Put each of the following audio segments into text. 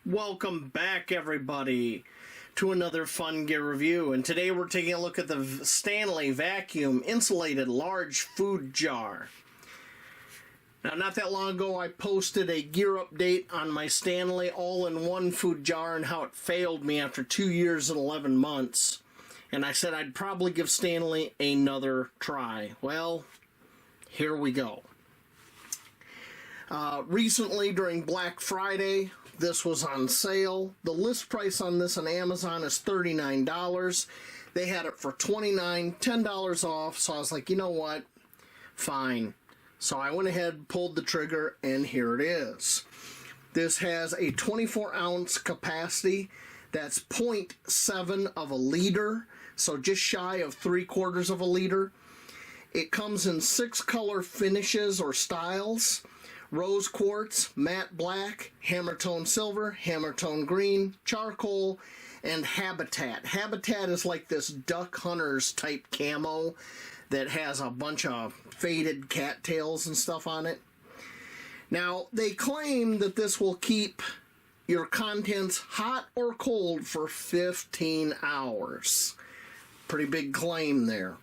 Welcome back, everybody, to another fun gear review. And today we're taking a look at the Stanley Vacuum Insulated Large Food Jar. Now, not that long ago, I posted a gear update on my Stanley all-in-one food jar and how it failed me after 2 years and 11 months. And I said I'd probably give Stanley another try. Well, here we go. Recently, during Black Friday, this was on sale. The list price on this on Amazon is $39. They had it for $29, $10 off, so I was like, you know what? Fine. So I went ahead, pulled the trigger, and here it is. This has a 24-ounce capacity. That's 0.7 of a liter, so just shy of 3/4 of a liter. It comes in 6 color finishes or styles: rose quartz, matte black, hammer tone silver, hammer tone green, charcoal, and habitat. Habitat is like this duck hunters type camo that has a bunch of faded cattails and stuff on it. Now, they claim that this will keep your contents hot or cold for 15 hours. Pretty big claim there.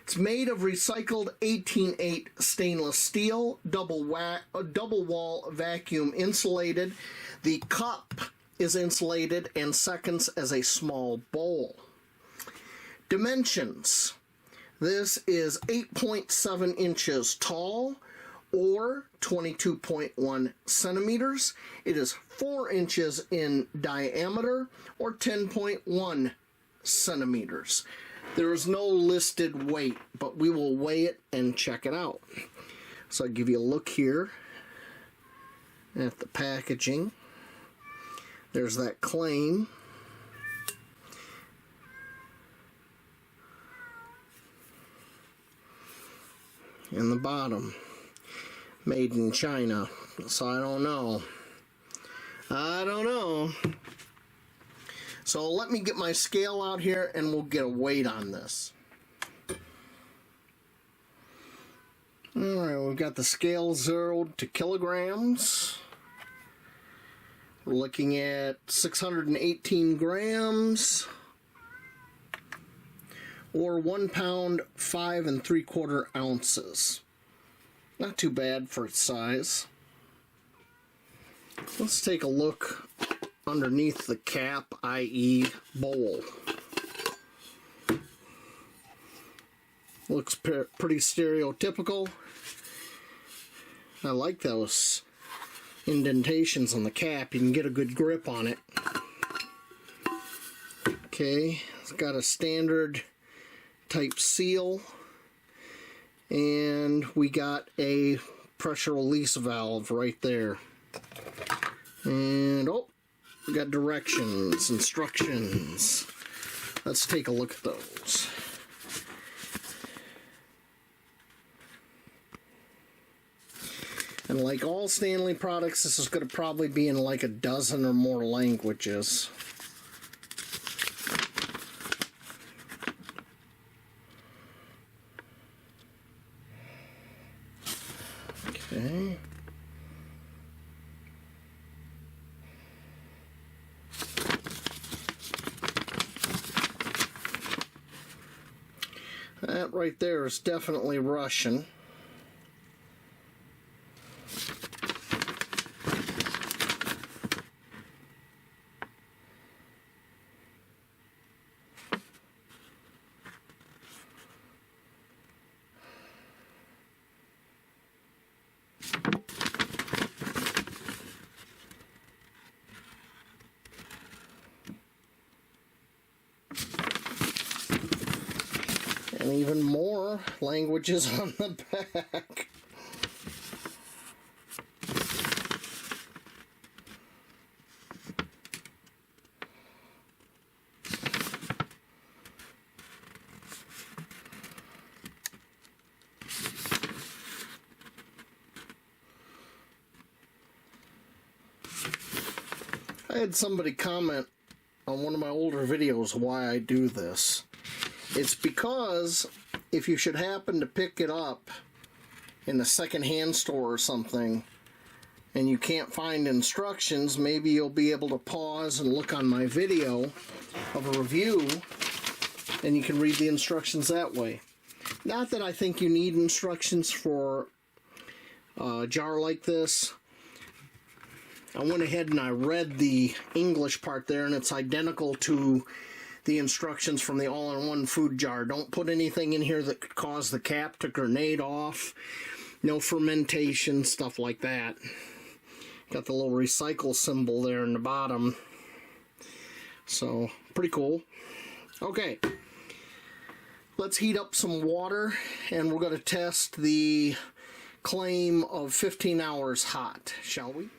It's made of recycled 18/8 stainless steel, double wall vacuum insulated. The cup is insulated and seconds as a small bowl. Dimensions. This is 8.7 inches tall or 22.1 centimeters. It is 4 inches in diameter or 10.1 centimeters. There is no listed weight, but we will weigh it and check it out. So I'll give you a look here at the packaging. There's that claim. In the bottom, made in China. So I don't know. So let me get my scale out here and we'll get a weight on this. Alright, we've got the scale zeroed to kilograms. We're looking at 618 grams. Or 1 pound, 5 3/4 ounces. Not too bad for its size. Let's take a look underneath the cap, i.e. bowl. Looks pretty stereotypical. I like those indentations on the cap. You can get a good grip on it. Okay, it's got a standard type seal, and we got a pressure release valve right there. And we got directions, instructions. Let's take a look at those. And like all Stanley products, this is going to probably be in like a dozen or more languages. Okay. That right there is definitely Russian. And even more languages on the back. I had somebody comment on one of my older videos why I do this. It's because if you should happen to pick it up in a second-hand store or something, and you can't find instructions, maybe you'll be able to pause and look on my video of a review, and you can read the instructions that way. Not that I think you need instructions for a jar like this. I went ahead and I read the English part there, and it's identical to the instructions from the all-in-one food jar. Don't put anything in here that could cause the cap to grenade off. No fermentation, stuff like that. Got the little recycle symbol there in the bottom. So, pretty cool. Okay. Let's heat up some water, and we're going to test the claim of 15 hours hot, shall we?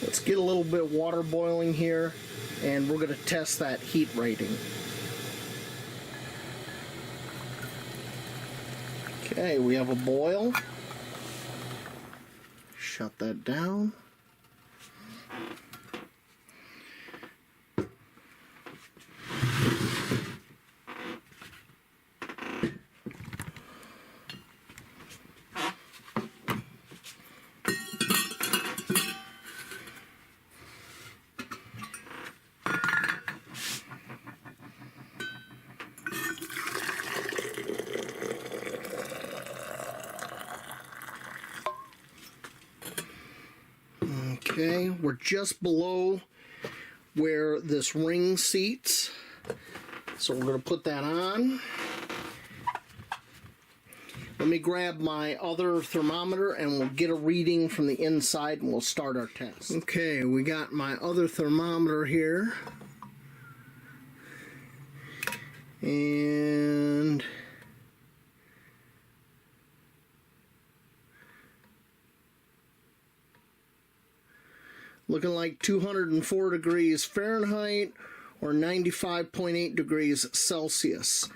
Let's get a little bit of water boiling here, and we're going to test that heat rating. Okay, we have a boil. Shut that down. Okay, we're just below where this ring seats, so we're going to put that on. Let me grab my other thermometer and we'll get a reading from the inside and we'll start our test. Okay, we got my other thermometer here. And looking like 204 degrees Fahrenheit or 95.8 degrees Celsius.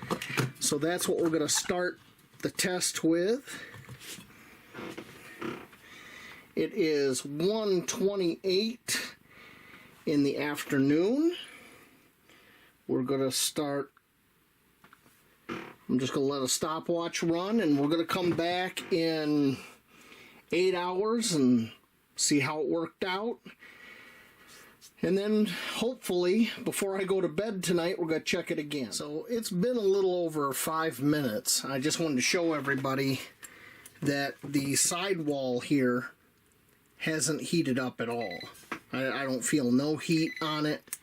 So that's what we're going to start the test with. It is 1:28 in the afternoon. We're going to start. I'm just going to let a stopwatch run, and we're going to come back in 8 hours and see how it worked out. And then, hopefully, before I go to bed tonight, we're going to check it again. So, it's been a little over 5 minutes. I just wanted to show everybody that the sidewall here hasn't heated up at all. I don't feel no heat on it.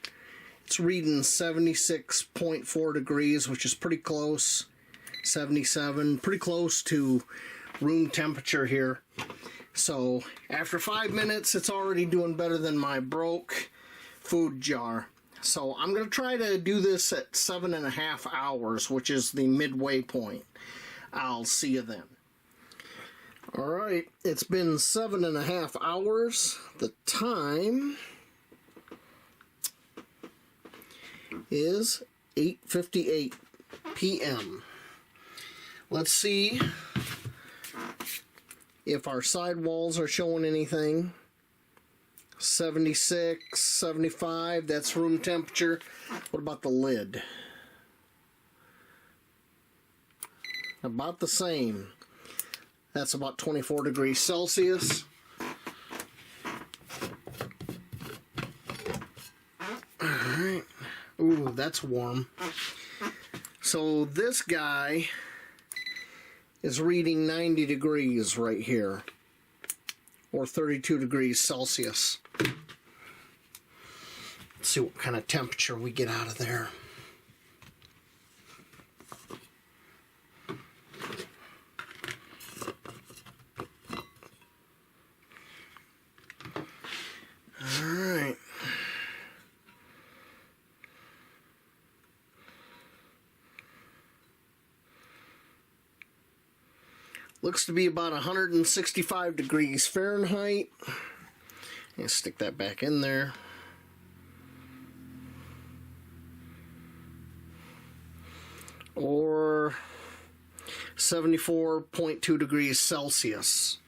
It's reading 76.4 degrees, which is pretty close. 77, pretty close to room temperature here. So, after 5 minutes, it's already doing better than my broke food jar. So I'm going to try to do this at 7.5 hours, which is the midway point. I'll see you then. Alright, it's been 7.5 hours. The time is 8:58 p.m. Let's see if our sidewalls are showing anything. 76, 75, that's room temperature. What about the lid? About the same. That's about 24 degrees Celsius. Alright. Ooh, that's warm. So this guy is reading 90 degrees right here, or 32 degrees Celsius. Let's see what kind of temperature we get out of there. Alright. Looks to be about 165 degrees Fahrenheit. Let's stick that back in there. Or 74.2 degrees Celsius.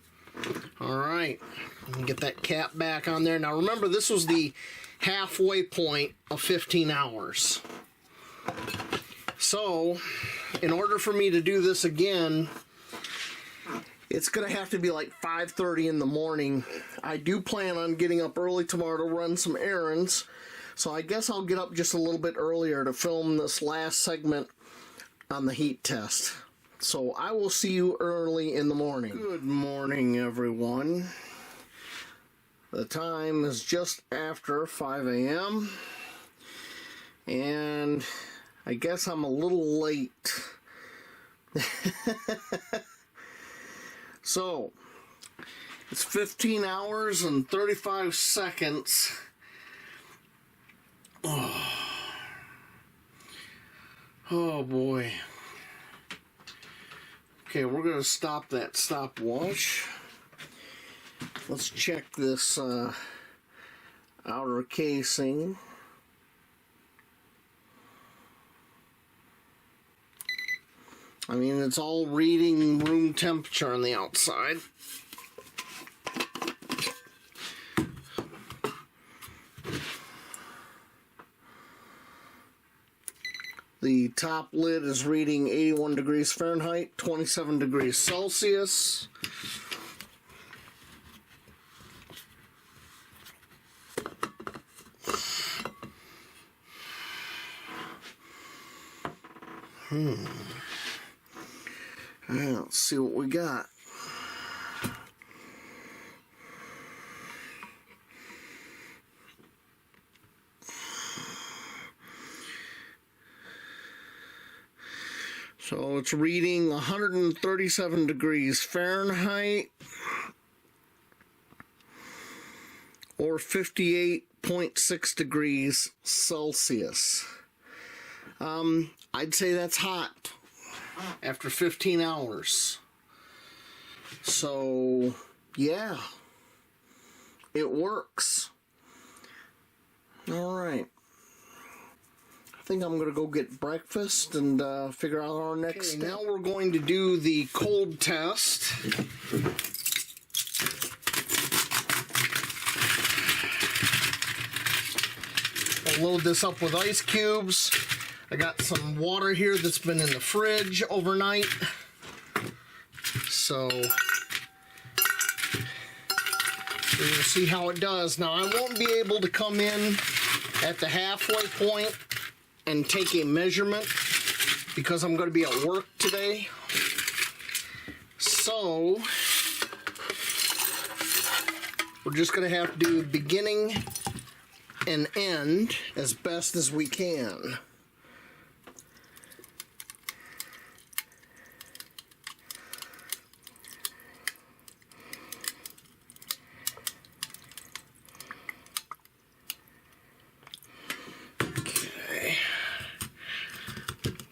All right, let me get that cap back on there. Now remember, this was the halfway point of 15 hours. So, in order for me to do this again, it's going to have to be like 5:30 in the morning. I do plan on getting up early tomorrow to run some errands, so I guess I'll get up just a little bit earlier to film this last segment on the heat test. So I will see you early in the morning. Good morning, everyone. The time is just after 5 a.m. and I guess I'm a little late. So, it's 15 hours and 35 seconds. Oh boy. Okay, we're going to stop that stopwatch. Let's check this outer casing. I mean, it's all reading room temperature on the outside. The top lid is reading 81 degrees Fahrenheit, 27 degrees Celsius. Let's see what we got. So it's reading 137 degrees Fahrenheit or 58.6 degrees Celsius. I'd say that's hot after 15 hours. So, yeah, it works. All right. I think I'm going to go get breakfast and figure out our next step. Now we're going to do the cold test. I'll load this up with ice cubes. I got some water here that's been in the fridge overnight. So, we're going to see how it does. Now, I won't be able to come in at the halfway point and take a measurement because I'm going to be at work today. So, we're just going to have to do beginning and end as best as we can.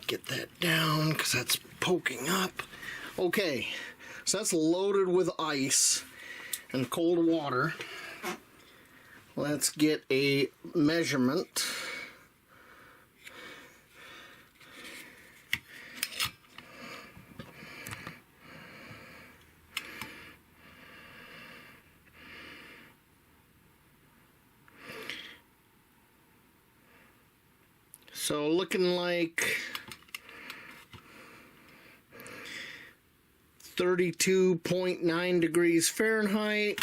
Get that down because that's poking up. Okay, so that's loaded with ice and cold water. Let's get a measurement. So looking like 32.9 degrees Fahrenheit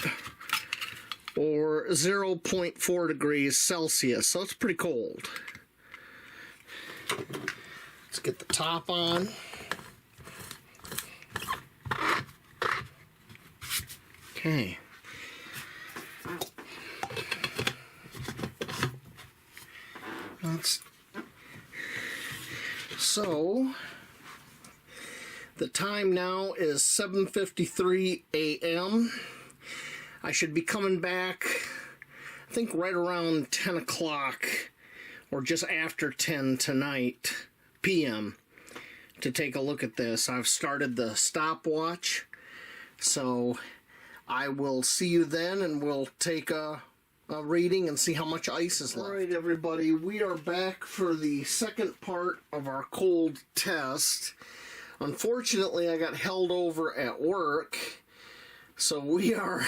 or 0.4 degrees Celsius. So it's pretty cold. Let's get the top on. Okay. So the time now is 7:53 a.m. I should be coming back, I think right around 10 o'clock or just after 10 tonight p.m. to take a look at this. I've started the stopwatch, so I will see you then and we'll take a reading and see how much ice is left. All right, everybody, we are back for the second part of our cold test. Unfortunately, I got held over at work So we are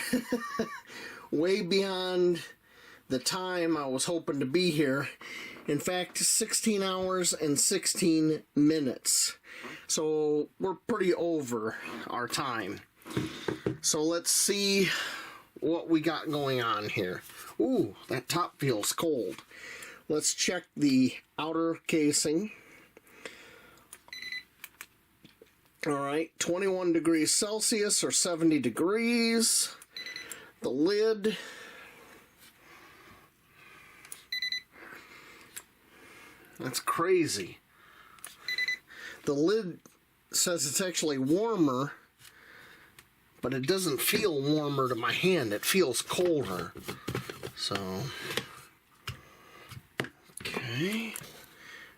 way beyond the time I was hoping to be here. In fact, 16 hours and 16 minutes. So we're pretty over our time. So let's see what we got going on here. Ooh, that top feels cold. Let's check the outer casing. Alright, 21 degrees Celsius or 70 degrees. The lid. That's crazy. The lid says it's actually warmer, but it doesn't feel warmer to my hand. It feels colder. So, okay.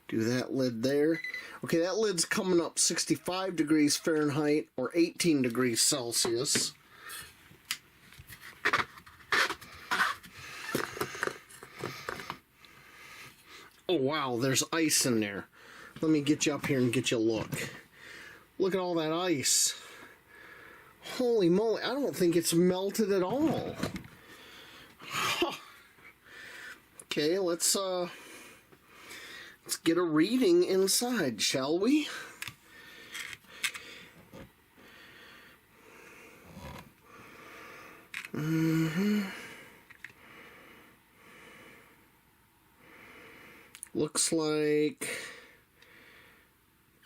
Do that lid there. Okay, that lid's coming up 65 degrees Fahrenheit or 18 degrees Celsius. Oh wow, there's ice in there. Let me get you up here and get you a look. Look at all that ice. Holy moly, I don't think it's melted at all. Huh. Okay, let's get a reading inside, shall we? Looks like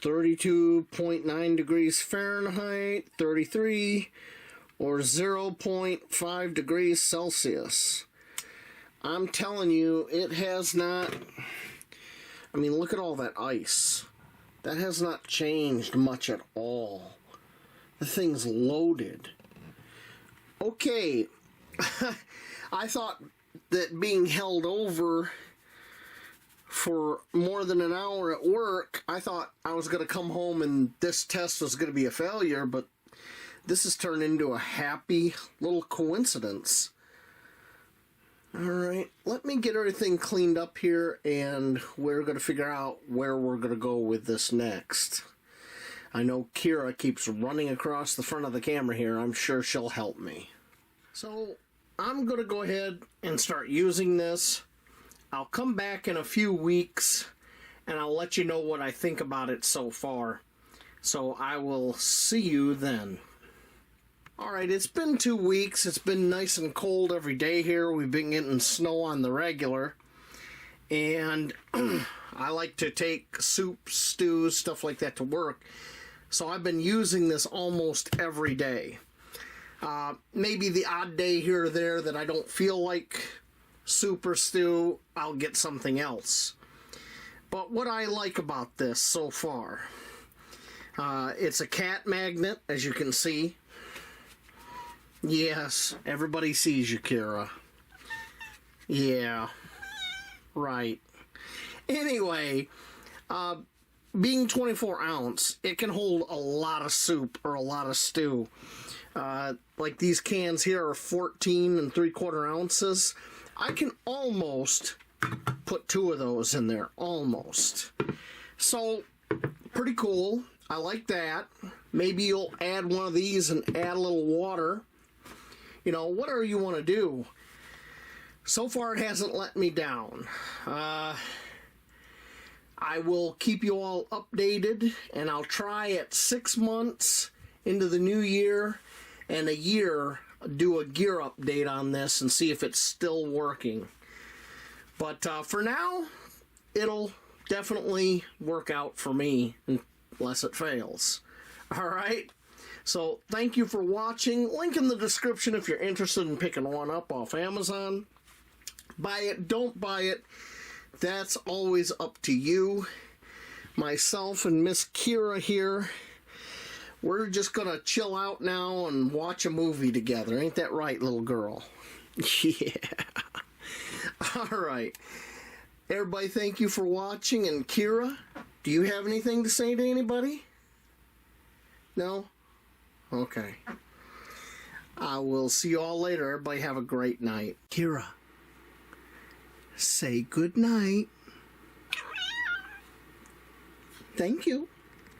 32.9 degrees Fahrenheit, 33, or 0.5 degrees Celsius. I'm telling you, it has not... I mean, look at all that ice. That has not changed much at all. The thing's loaded. Okay. I thought that being held over for more than an hour at work, I thought I was going to come home and this test was going to be a failure, but this has turned into a happy little coincidence. Alright, let me get everything cleaned up here and we're going to figure out where we're going to go with this next. I know Kira keeps running across the front of the camera here. I'm sure she'll help me. So, I'm going to go ahead and start using this. I'll come back in a few weeks and I'll let you know what I think about it so far. So, I will see you then. Alright, it's been 2 weeks. It's been nice and cold every day here. We've been getting snow on the regular. And I like to take soup, stews, stuff like that to work. So I've been using this almost every day. Maybe the odd day here or there that I don't feel like soup or stew, I'll get something else. But what I like about this so far, it's a cat magnet, as you can see. Yes, everybody sees you, Kira. Yeah, right. Anyway, being 24 ounce, it can hold a lot of soup or a lot of stew. Like these cans here are 14 3/4 ounces. I can almost put 2 of those in there, almost. So, pretty cool. I like that. Maybe you'll add one of these and add a little water. You know, whatever you want to do. So far, it hasn't let me down. I will keep you all updated, and I'll try at 6 months into the new year and a year do a gear update on this and see if it's still working. But for now, it'll definitely work out for me unless it fails. All right? So, thank you for watching. Link in the description if you're interested in picking one up off Amazon. Buy it, don't buy it. That's always up to you. Myself and Miss Kira here, we're just going to chill out now and watch a movie together. Ain't that right, little girl? Yeah. All right. Everybody, thank you for watching. And Kira, do you have anything to say to anybody? No? Okay. I will see you all later. Everybody have a great night. Kira, say good night. Thank you.